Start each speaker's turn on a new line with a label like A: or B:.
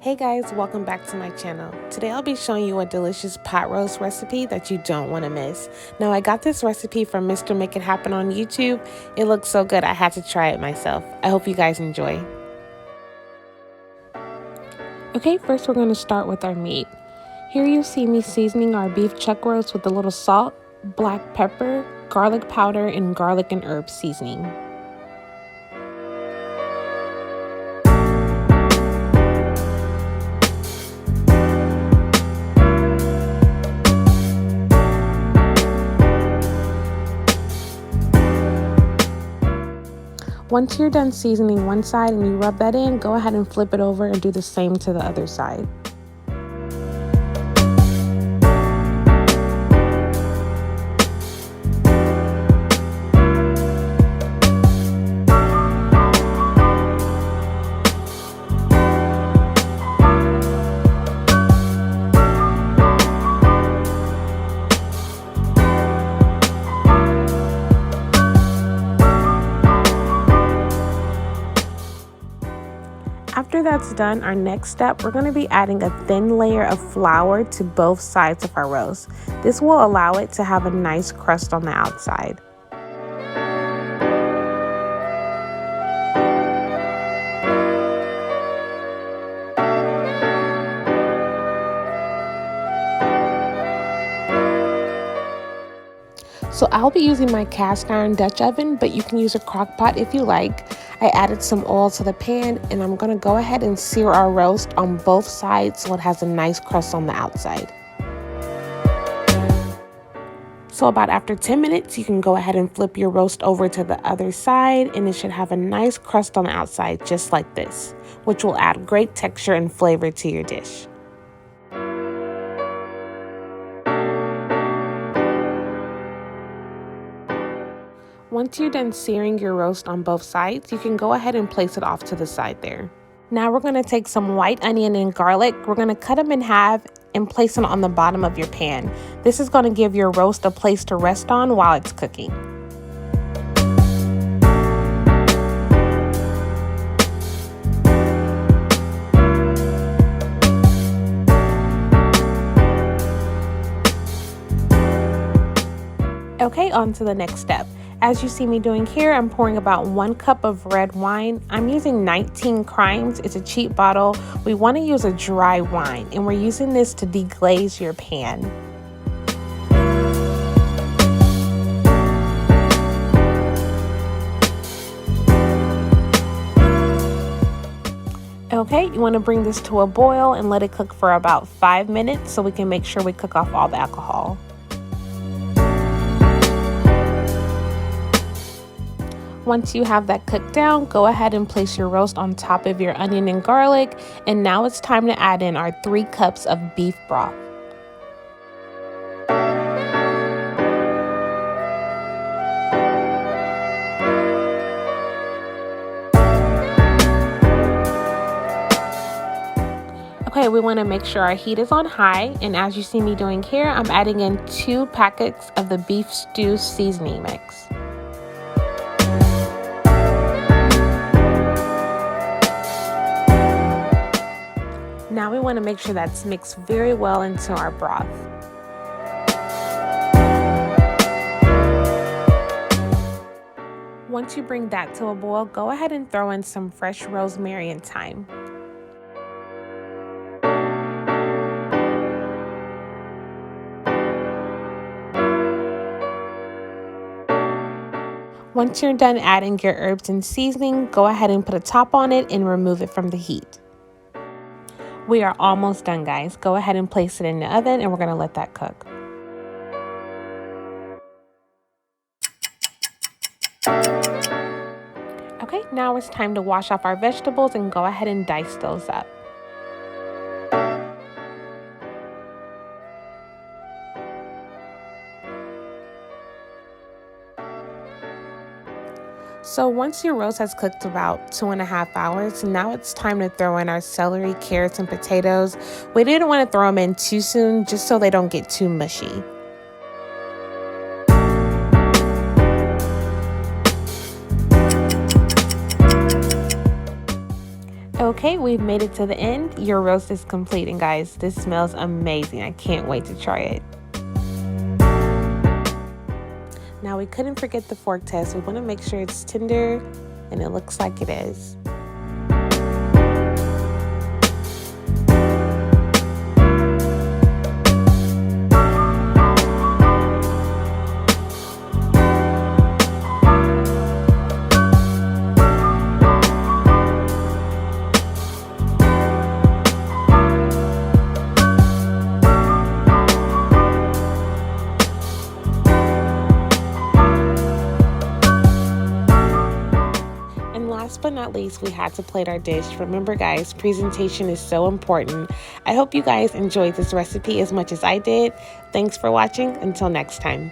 A: Hey guys, welcome back to my channel. Today I'll be showing you a delicious pot roast recipe that you don't want to miss. Now I got this recipe from Mr. Make It Happen on YouTube. It looks so good I had to try it myself. I hope you guys enjoy. Okay, first we're going to start with our meat. Here you see me seasoning our beef chuck roast with a little salt, black pepper, garlic powder, and garlic and herb seasoning. Once you're done seasoning one side and you rub that in, go ahead and flip it over and do the same to the other side. After that's done, our next step, we're going to be adding a thin layer of flour to both sides of our roast. This will allow it to have a nice crust on the outside. So I'll be using my cast iron Dutch oven, but you can use a crock pot if you like. I added some oil to the pan and I'm gonna go ahead and sear our roast on both sides so it has a nice crust on the outside. So about after 10 minutes, you can go ahead and flip your roast over to the other side and it should have a nice crust on the outside just like this, which will add great texture and flavor to your dish. Once you're done searing your roast on both sides, you can go ahead and place it off to the side there. Now we're going to take some white onion and garlic. We're going to cut them in half and place them on the bottom of your pan. This is going to give your roast a place to rest on while it's cooking. Okay, on to the next step. As you see me doing here, I'm pouring about 1 cup of red wine. I'm using 19 Crimes. It's a cheap bottle. We want to use a dry wine, and we're using this to deglaze your pan. Okay, you want to bring this to a boil and let it cook for about 5 minutes so we can make sure we cook off all the alcohol. Once you have that cooked down, go ahead and place your roast on top of your onion and garlic. And now it's time to add in our 3 cups of beef broth. Okay, we want to make sure our heat is on high. And as you see me doing here, I'm adding in 2 packets of the beef stew seasoning mix. Now we want to make sure that's mixed very well into our broth. Once you bring that to a boil, go ahead and throw in some fresh rosemary and thyme. Once you're done adding your herbs and seasoning, go ahead and put a top on it and remove it from the heat. We are almost done, guys. Go ahead and place it in the oven and we're going to let that cook. Okay, now it's time to wash off our vegetables and go ahead and dice those up. So once your roast has cooked about 2.5 hours, now it's time to throw in our celery, carrots, and potatoes. We didn't want to throw them in too soon just so they don't get too mushy. Okay, we've made it to the end. Your roast is complete, and guys, this smells amazing. I can't wait to try it. Now, we couldn't forget the fork test. We want to make sure it's tender, and it looks like it is. Last but not least, we had to plate our dish. Remember guys, presentation is so important. I hope you guys enjoyed this recipe as much as I did. Thanks for watching. Until next time.